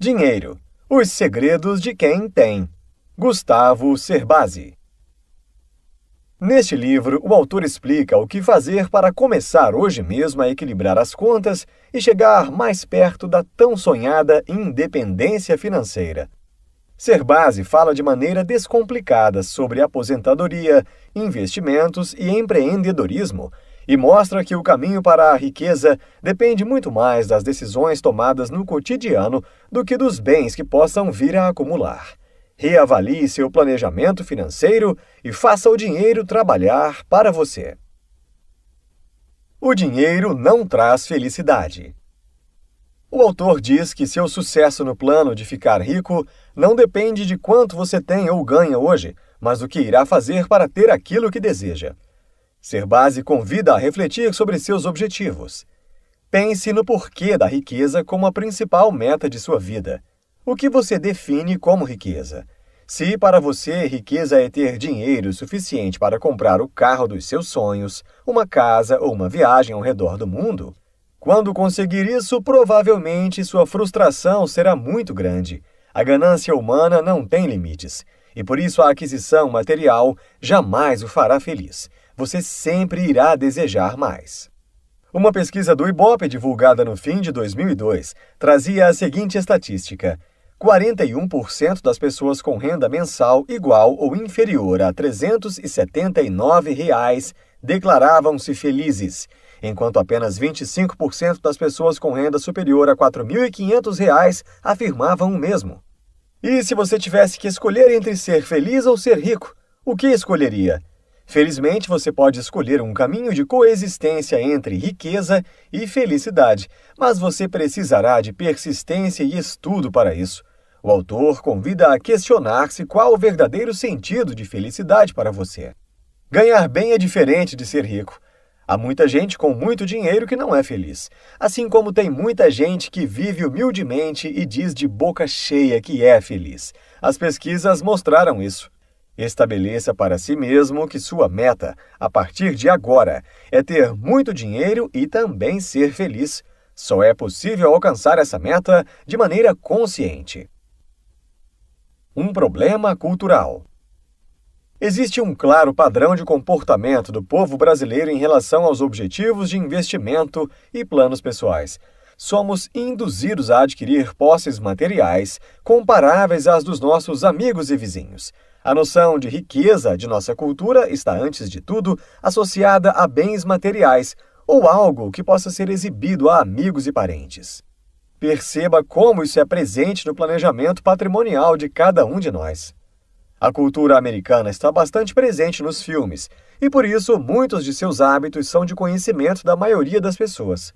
Dinheiro. Os segredos de quem tem. Gustavo Cerbasi. Neste livro, o autor explica o que fazer para começar hoje mesmo a equilibrar as contas e chegar mais perto da tão sonhada independência financeira. Cerbasi fala de maneira descomplicada sobre aposentadoria, investimentos e empreendedorismo e mostra que o caminho para a riqueza depende muito mais das decisões tomadas no cotidiano do que dos bens que possam vir a acumular. Reavalie seu planejamento financeiro e faça o dinheiro trabalhar para você. O dinheiro não traz felicidade. O autor diz que seu sucesso no plano de ficar rico não depende de quanto você tem ou ganha hoje, mas do que irá fazer para ter aquilo que deseja. Cerbasi convida a refletir sobre seus objetivos. Pense no porquê da riqueza como a principal meta de sua vida. O que você define como riqueza? Se para você riqueza é ter dinheiro suficiente para comprar o carro dos seus sonhos, uma casa ou uma viagem ao redor do mundo, quando conseguir isso, provavelmente sua frustração será muito grande. A ganância humana não tem limites, e por isso a aquisição material jamais o fará feliz. Você sempre irá desejar mais. Uma pesquisa do Ibope, divulgada no fim de 2002, trazia a seguinte estatística: 41% das pessoas com renda mensal igual ou inferior a R$ 379 declaravam-se felizes, enquanto apenas 25% das pessoas com renda superior a R$ 4.500 afirmavam o mesmo. E se você tivesse que escolher entre ser feliz ou ser rico, o que escolheria? Felizmente, você pode escolher um caminho de coexistência entre riqueza e felicidade, mas você precisará de persistência e estudo para isso. O autor convida a questionar-se qual o verdadeiro sentido de felicidade para você. Ganhar bem é diferente de ser rico. Há muita gente com muito dinheiro que não é feliz, assim como tem muita gente que vive humildemente e diz de boca cheia que é feliz. As pesquisas mostraram isso. Estabeleça para si mesmo que sua meta, a partir de agora, é ter muito dinheiro e também ser feliz. Só é possível alcançar essa meta de maneira consciente. Um problema cultural. Existe um claro padrão de comportamento do povo brasileiro em relação aos objetivos de investimento e planos pessoais. Somos induzidos a adquirir posses materiais comparáveis às dos nossos amigos e vizinhos. A noção de riqueza de nossa cultura está, antes de tudo, associada a bens materiais ou algo que possa ser exibido a amigos e parentes. Perceba como isso é presente no planejamento patrimonial de cada um de nós. A cultura americana está bastante presente nos filmes, e por isso muitos de seus hábitos são de conhecimento da maioria das pessoas.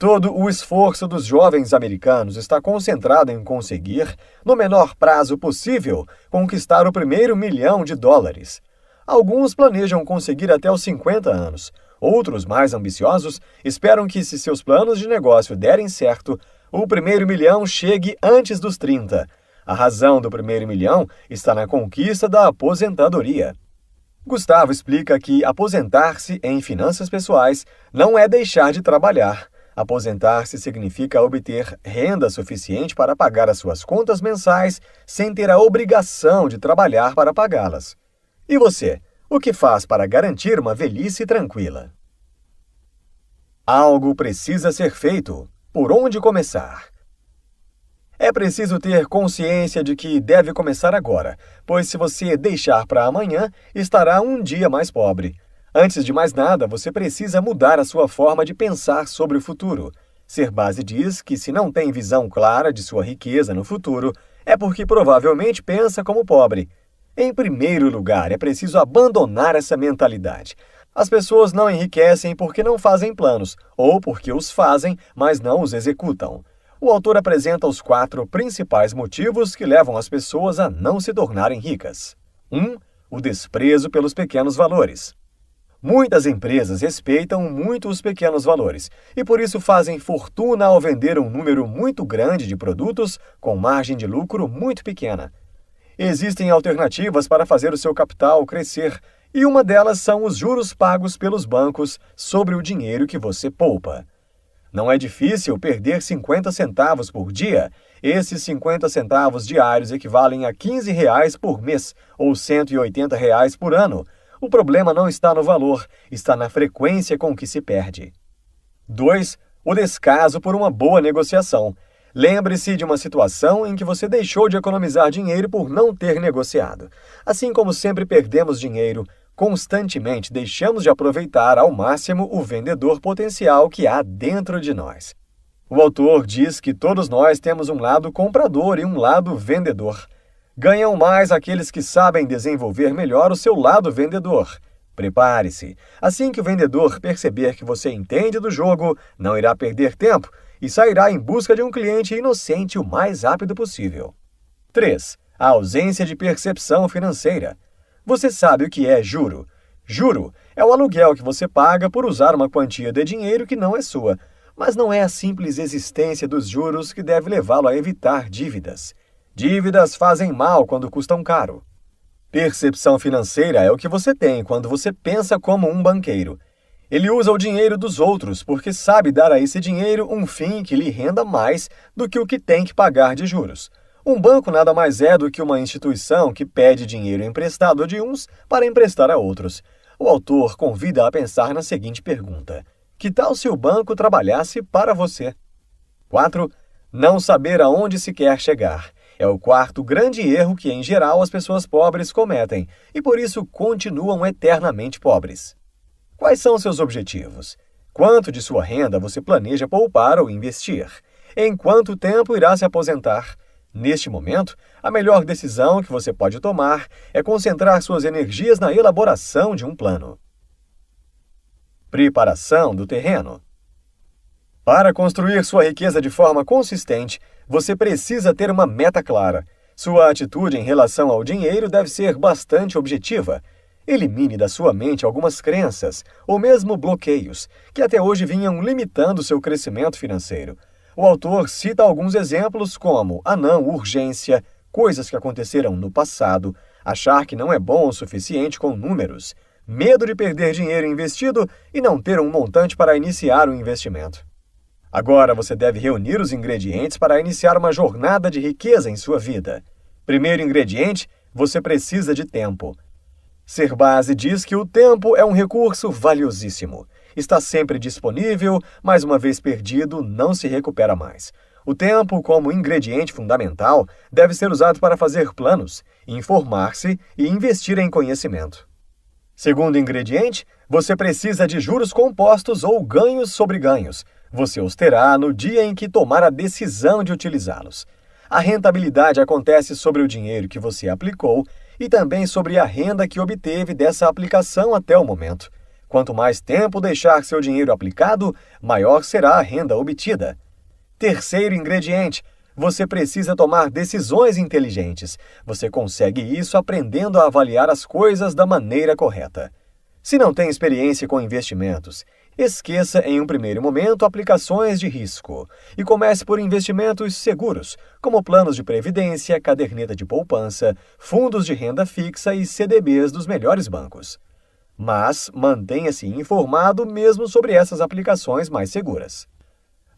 Todo o esforço dos jovens americanos está concentrado em conseguir, no menor prazo possível, conquistar o primeiro $1 milhão. Alguns planejam conseguir até os 50 anos. Outros, mais ambiciosos, esperam que, se seus planos de negócio derem certo, o primeiro $1 milhão chegue antes dos 30. A razão do primeiro $1 milhão está na conquista da aposentadoria. Gustavo explica que aposentar-se em finanças pessoais não é deixar de trabalhar. Aposentar-se significa obter renda suficiente para pagar as suas contas mensais sem ter a obrigação de trabalhar para pagá-las. E você, o que faz para garantir uma velhice tranquila? Algo precisa ser feito. Por onde começar? É preciso ter consciência de que deve começar agora, pois se você deixar para amanhã, estará um dia mais pobre. Antes de mais nada, você precisa mudar a sua forma de pensar sobre o futuro. Cerbasi diz que se não tem visão clara de sua riqueza no futuro, é porque provavelmente pensa como pobre. Em primeiro lugar, é preciso abandonar essa mentalidade. As pessoas não enriquecem porque não fazem planos, ou porque os fazem, mas não os executam. O autor apresenta os 4 principais motivos que levam as pessoas a não se tornarem ricas. 1. O desprezo pelos pequenos valores. Muitas empresas respeitam muito os pequenos valores e por isso fazem fortuna ao vender um número muito grande de produtos com margem de lucro muito pequena. Existem alternativas para fazer o seu capital crescer e uma delas são os juros pagos pelos bancos sobre o dinheiro que você poupa. Não é difícil perder 50 centavos por dia. Esses 50 centavos diários equivalem a R$ 15 por mês ou R$ 180 por ano. O problema não está no valor, está na frequência com que se perde. 2. O descaso por uma boa negociação. Lembre-se de uma situação em que você deixou de economizar dinheiro por não ter negociado. Assim como sempre perdemos dinheiro, constantemente deixamos de aproveitar ao máximo o vendedor potencial que há dentro de nós. O autor diz que todos nós temos um lado comprador e um lado vendedor. Ganham mais aqueles que sabem desenvolver melhor o seu lado vendedor. Prepare-se. Assim que o vendedor perceber que você entende do jogo, não irá perder tempo e sairá em busca de um cliente inocente o mais rápido possível. 3. A ausência de percepção financeira. Você sabe o que é juro? Juro é o aluguel que você paga por usar uma quantia de dinheiro que não é sua, mas não é a simples existência dos juros que deve levá-lo a evitar dívidas. Dívidas fazem mal quando custam caro. Percepção financeira é o que você tem quando você pensa como um banqueiro. Ele usa o dinheiro dos outros porque sabe dar a esse dinheiro um fim que lhe renda mais do que o que tem que pagar de juros. Um banco nada mais é do que uma instituição que pede dinheiro emprestado de uns para emprestar a outros. O autor convida a pensar na seguinte pergunta: que tal se o banco trabalhasse para você? 4. Não saber aonde se quer chegar. É o quarto grande erro que, em geral, as pessoas pobres cometem e, por isso, continuam eternamente pobres. Quais são seus objetivos? Quanto de sua renda você planeja poupar ou investir? Em quanto tempo irá se aposentar? Neste momento, a melhor decisão que você pode tomar é concentrar suas energias na elaboração de um plano. Preparação do terreno. Para construir sua riqueza de forma consistente, você precisa ter uma meta clara. Sua atitude em relação ao dinheiro deve ser bastante objetiva. Elimine da sua mente algumas crenças, ou mesmo bloqueios, que até hoje vinham limitando seu crescimento financeiro. O autor cita alguns exemplos como a não urgência, coisas que aconteceram no passado, achar que não é bom o suficiente com números, medo de perder dinheiro investido e não ter um montante para iniciar o investimento. Agora você deve reunir os ingredientes para iniciar uma jornada de riqueza em sua vida. Primeiro ingrediente, você precisa de tempo. Serbase diz que o tempo é um recurso valiosíssimo. Está sempre disponível, mas uma vez perdido, não se recupera mais. O tempo, como ingrediente fundamental, deve ser usado para fazer planos, informar-se e investir em conhecimento. Segundo ingrediente, você precisa de juros compostos ou ganhos sobre ganhos. Você os terá no dia em que tomar a decisão de utilizá-los. A rentabilidade acontece sobre o dinheiro que você aplicou e também sobre a renda que obteve dessa aplicação até o momento. Quanto mais tempo deixar seu dinheiro aplicado, maior será a renda obtida. Terceiro ingrediente, você precisa tomar decisões inteligentes. Você consegue isso aprendendo a avaliar as coisas da maneira correta. Se não tem experiência com investimentos, esqueça em um primeiro momento aplicações de risco e comece por investimentos seguros, como planos de previdência, caderneta de poupança, fundos de renda fixa e CDBs dos melhores bancos. Mas mantenha-se informado mesmo sobre essas aplicações mais seguras.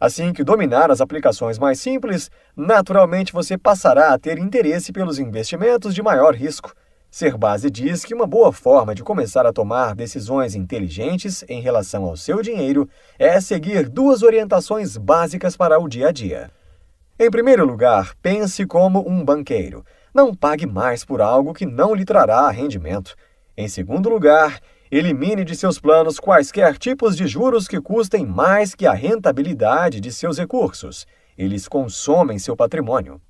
Assim que dominar as aplicações mais simples, naturalmente você passará a ter interesse pelos investimentos de maior risco. Serbase diz que uma boa forma de começar a tomar decisões inteligentes em relação ao seu dinheiro é seguir duas orientações básicas para o dia a dia. Em primeiro lugar, pense como um banqueiro. Não pague mais por algo que não lhe trará rendimento. Em segundo lugar, elimine de seus planos quaisquer tipos de juros que custem mais que a rentabilidade de seus recursos. Eles consomem seu patrimônio.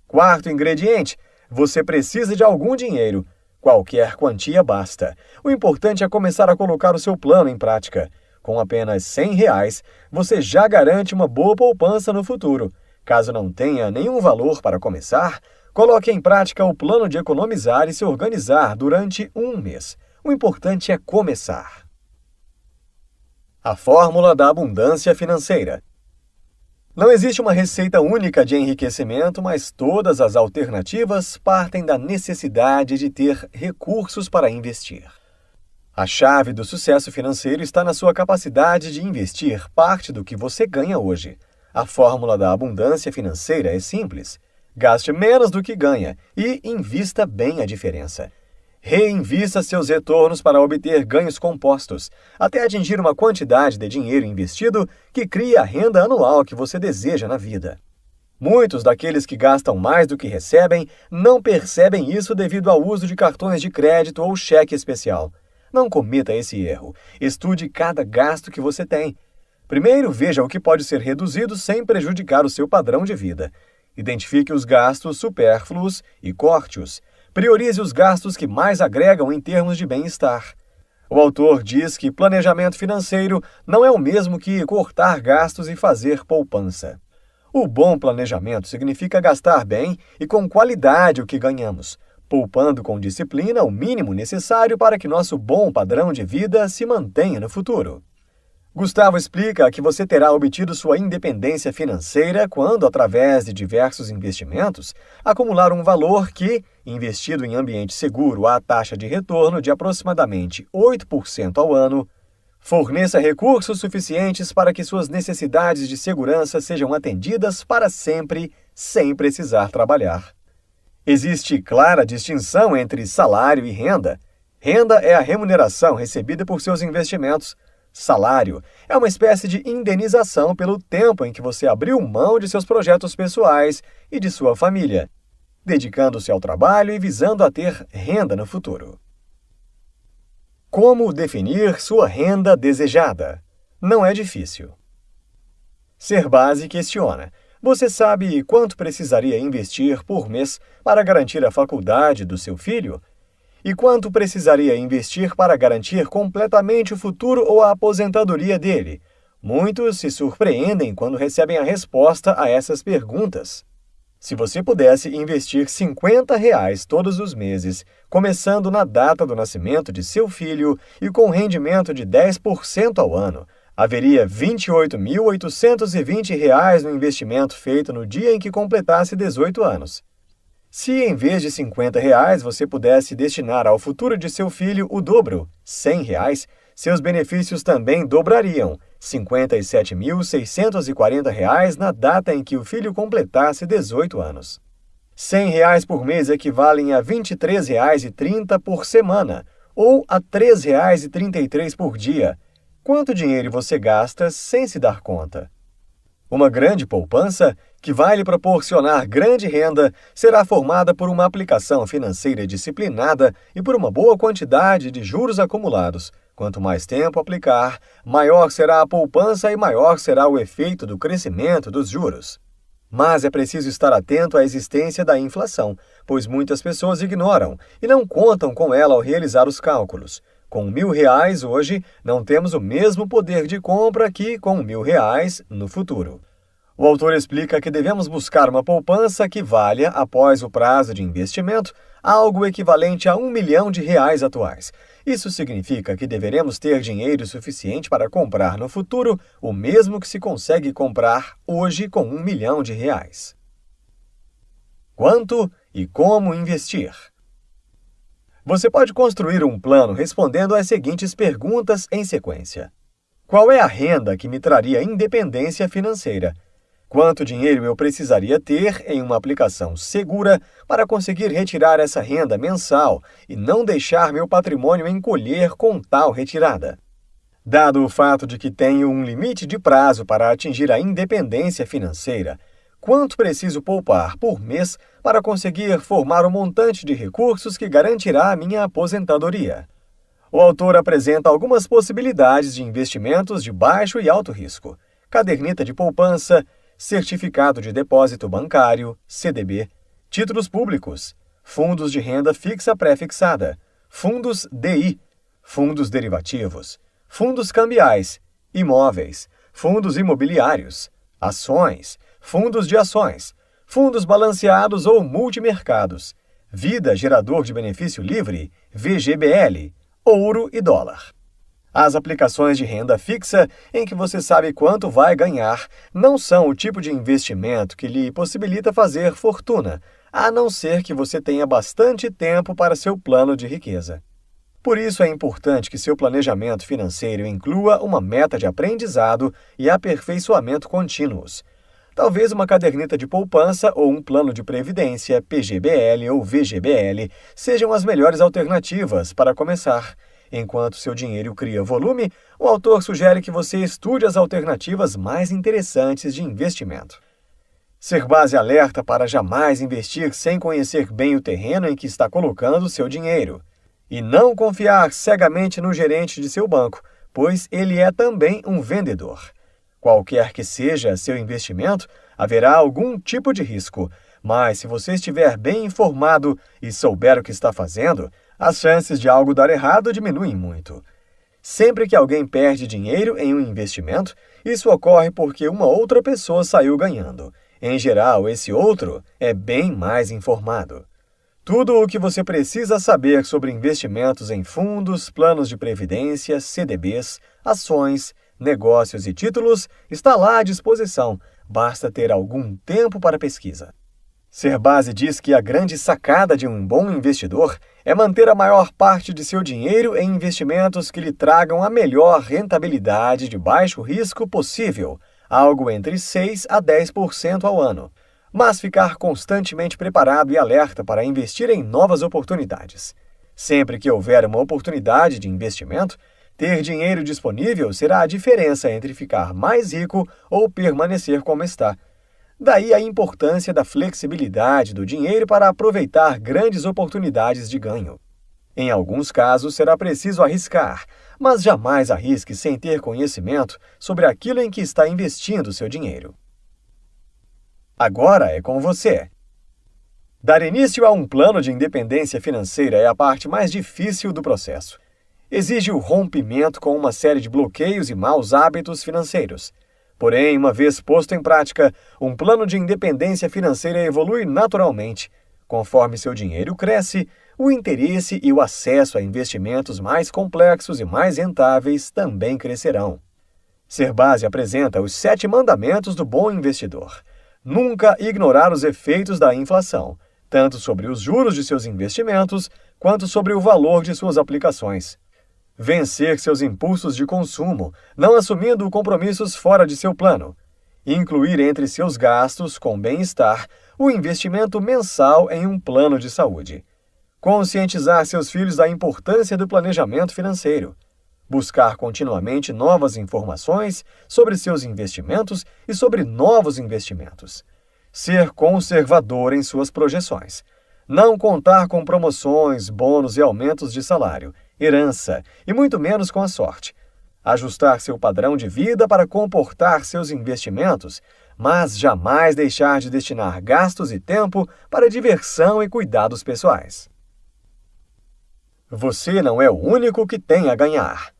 Quarto ingrediente, você precisa de algum dinheiro. Qualquer quantia basta. O importante é começar a colocar o seu plano em prática. Com apenas R$ 100, você já garante uma boa poupança no futuro. Caso não tenha nenhum valor para começar, coloque em prática o plano de economizar e se organizar durante um mês. O importante é começar. A fórmula da abundância financeira. Não existe uma receita única de enriquecimento, mas todas as alternativas partem da necessidade de ter recursos para investir. A chave do sucesso financeiro está na sua capacidade de investir parte do que você ganha hoje. A fórmula da abundância financeira é simples. Gaste menos do que ganha e invista bem a diferença. Reinvista seus retornos para obter ganhos compostos, até atingir uma quantidade de dinheiro investido que crie a renda anual que você deseja na vida. Muitos daqueles que gastam mais do que recebem não percebem isso devido ao uso de cartões de crédito ou cheque especial. Não cometa esse erro. Estude cada gasto que você tem. Primeiro, veja o que pode ser reduzido sem prejudicar o seu padrão de vida. Identifique os gastos supérfluos e corte-os. Priorize os gastos que mais agregam em termos de bem-estar. O autor diz que planejamento financeiro não é o mesmo que cortar gastos e fazer poupança. O bom planejamento significa gastar bem e com qualidade o que ganhamos, poupando com disciplina o mínimo necessário para que nosso bom padrão de vida se mantenha no futuro. Gustavo explica que você terá obtido sua independência financeira quando, através de diversos investimentos, acumular um valor que, investido em ambiente seguro à taxa de retorno de aproximadamente 8% ao ano, forneça recursos suficientes para que suas necessidades de segurança sejam atendidas para sempre, sem precisar trabalhar. Existe clara distinção entre salário e renda. Renda é a remuneração recebida por seus investimentos. Salário é uma espécie de indenização pelo tempo em que você abriu mão de seus projetos pessoais e de sua família, dedicando-se ao trabalho e visando a ter renda no futuro. Como definir sua renda desejada? Não é difícil. Serbasi questiona: você sabe quanto precisaria investir por mês para garantir a faculdade do seu filho? E quanto precisaria investir para garantir completamente o futuro ou a aposentadoria dele? Muitos se surpreendem quando recebem a resposta a essas perguntas. Se você pudesse investir R$50 todos os meses, começando na data do nascimento de seu filho e com rendimento de 10% ao ano, haveria R$ 28.820 no investimento feito no dia em que completasse 18 anos. Se em vez de R$50 você pudesse destinar ao futuro de seu filho o dobro, R$100, seus benefícios também dobrariam, R$ 57.640 na data em que o filho completasse 18 anos. R$100 por mês equivalem a R$ 23,30 por semana, ou a R$ 3,33 por dia. Quanto dinheiro você gasta sem se dar conta? Uma grande poupança, que vai lhe proporcionar grande renda, será formada por uma aplicação financeira disciplinada e por uma boa quantidade de juros acumulados. Quanto mais tempo aplicar, maior será a poupança e maior será o efeito do crescimento dos juros. Mas é preciso estar atento à existência da inflação, pois muitas pessoas ignoram e não contam com ela ao realizar os cálculos. Com R$1.000 hoje, não temos o mesmo poder de compra que com R$1.000 no futuro. O autor explica que devemos buscar uma poupança que valha, após o prazo de investimento, algo equivalente a R$1 milhão atuais. Isso significa que deveremos ter dinheiro suficiente para comprar no futuro o mesmo que se consegue comprar hoje com R$1 milhão. Quanto e como investir? Você pode construir um plano respondendo às seguintes perguntas em sequência. Qual é a renda que me traria independência financeira? Quanto dinheiro eu precisaria ter em uma aplicação segura para conseguir retirar essa renda mensal e não deixar meu patrimônio encolher com tal retirada? Dado o fato de que tenho um limite de prazo para atingir a independência financeira, quanto preciso poupar por mês para conseguir formar o montante de recursos que garantirá a minha aposentadoria? O autor apresenta algumas possibilidades de investimentos de baixo e alto risco: caderneta de poupança, certificado de depósito bancário, CDB, títulos públicos, fundos de renda fixa pré-fixada, fundos DI, fundos derivativos, fundos cambiais, imóveis, fundos imobiliários, ações, fundos de ações, fundos balanceados ou multimercados, vida gerador de benefício livre, VGBL, ouro e dólar. As aplicações de renda fixa, em que você sabe quanto vai ganhar, não são o tipo de investimento que lhe possibilita fazer fortuna, a não ser que você tenha bastante tempo para seu plano de riqueza. Por isso é importante que seu planejamento financeiro inclua uma meta de aprendizado e aperfeiçoamento contínuos. Talvez uma caderneta de poupança ou um plano de previdência, PGBL ou VGBL, sejam as melhores alternativas para começar. Enquanto seu dinheiro cria volume, o autor sugere que você estude as alternativas mais interessantes de investimento. Serbase alerta para jamais investir sem conhecer bem o terreno em que está colocando seu dinheiro. E não confiar cegamente no gerente de seu banco, pois ele é também um vendedor. Qualquer que seja seu investimento, haverá algum tipo de risco, mas se você estiver bem informado e souber o que está fazendo, as chances de algo dar errado diminuem muito. Sempre que alguém perde dinheiro em um investimento, isso ocorre porque uma outra pessoa saiu ganhando. Em geral, esse outro é bem mais informado. Tudo o que você precisa saber sobre investimentos em fundos, planos de previdência, CDBs, ações, negócios e títulos está lá à disposição, basta ter algum tempo para pesquisa. Serbase diz que a grande sacada de um bom investidor é manter a maior parte de seu dinheiro em investimentos que lhe tragam a melhor rentabilidade de baixo risco possível, algo entre 6% a 10% ao ano. Mas ficar constantemente preparado e alerta para investir em novas oportunidades. Sempre que houver uma oportunidade de investimento, ter dinheiro disponível será a diferença entre ficar mais rico ou permanecer como está. Daí a importância da flexibilidade do dinheiro para aproveitar grandes oportunidades de ganho. Em alguns casos será preciso arriscar, mas jamais arrisque sem ter conhecimento sobre aquilo em que está investindo seu dinheiro. Agora é com você. Dar início a um plano de independência financeira é a parte mais difícil do processo. Exige o rompimento com uma série de bloqueios e maus hábitos financeiros. Porém, uma vez posto em prática, um plano de independência financeira evolui naturalmente. Conforme seu dinheiro cresce, o interesse e o acesso a investimentos mais complexos e mais rentáveis também crescerão. Serbase apresenta os 7 mandamentos do bom investidor. Nunca ignorar os efeitos da inflação, tanto sobre os juros de seus investimentos, quanto sobre o valor de suas aplicações. Vencer seus impulsos de consumo, não assumindo compromissos fora de seu plano. Incluir entre seus gastos com bem-estar o investimento mensal em um plano de saúde. Conscientizar seus filhos da importância do planejamento financeiro. Buscar continuamente novas informações sobre seus investimentos e sobre novos investimentos. Ser conservador em suas projeções. Não contar com promoções, bônus e aumentos de salário, herança e muito menos com a sorte. Ajustar seu padrão de vida para comportar seus investimentos, mas jamais deixar de destinar gastos e tempo para diversão e cuidados pessoais. Você não é o único que tem a ganhar.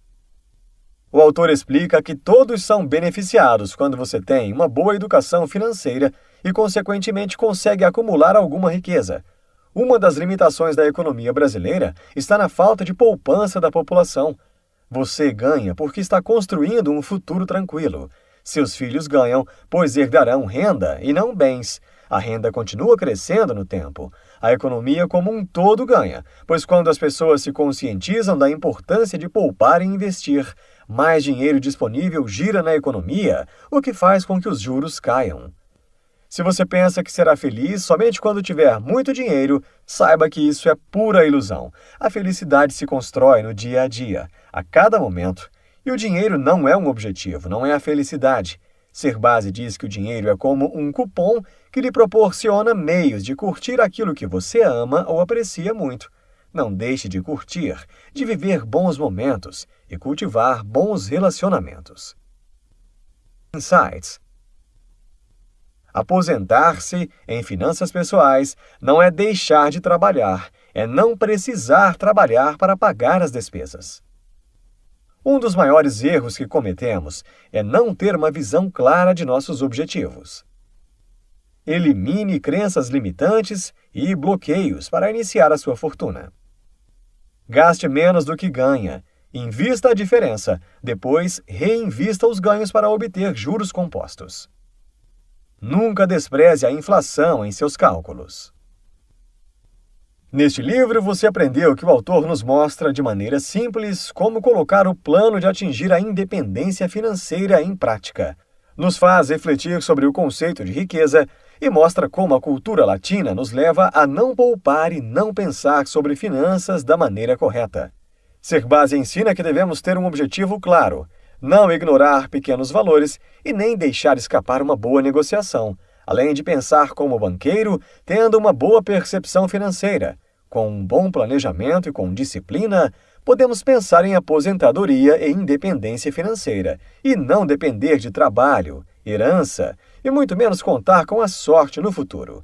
O autor explica que todos são beneficiados quando você tem uma boa educação financeira e, consequentemente, consegue acumular alguma riqueza. Uma das limitações da economia brasileira está na falta de poupança da população. Você ganha porque está construindo um futuro tranquilo. Seus filhos ganham, pois herdarão renda e não bens. A renda continua crescendo no tempo. A economia como um todo ganha, pois quando as pessoas se conscientizam da importância de poupar e investir, mais dinheiro disponível gira na economia, o que faz com que os juros caiam. Se você pensa que será feliz somente quando tiver muito dinheiro, saiba que isso é pura ilusão. A felicidade se constrói no dia a dia, a cada momento. E o dinheiro não é um objetivo, não é a felicidade. Serbase diz que o dinheiro é como um cupom que lhe proporciona meios de curtir aquilo que você ama ou aprecia muito. Não deixe de curtir, de viver bons momentos e cultivar bons relacionamentos. Insights. Aposentar-se em finanças pessoais não é deixar de trabalhar, é não precisar trabalhar para pagar as despesas. Um dos maiores erros que cometemos é não ter uma visão clara de nossos objetivos. Elimine crenças limitantes e bloqueios para iniciar a sua fortuna. Gaste menos do que ganha. Invista a diferença. Depois, reinvista os ganhos para obter juros compostos. Nunca despreze a inflação em seus cálculos. Neste livro, você aprendeu que o autor nos mostra de maneira simples como colocar o plano de atingir a independência financeira em prática. Nos faz refletir sobre o conceito de riqueza e mostra como a cultura latina nos leva a não poupar e não pensar sobre finanças da maneira correta. Serbasi ensina que devemos ter um objetivo claro, não ignorar pequenos valores e nem deixar escapar uma boa negociação, além de pensar como banqueiro, tendo uma boa percepção financeira. Com um bom planejamento e com disciplina, podemos pensar em aposentadoria e independência financeira, e não depender de trabalho, herança, e muito menos contar com a sorte no futuro.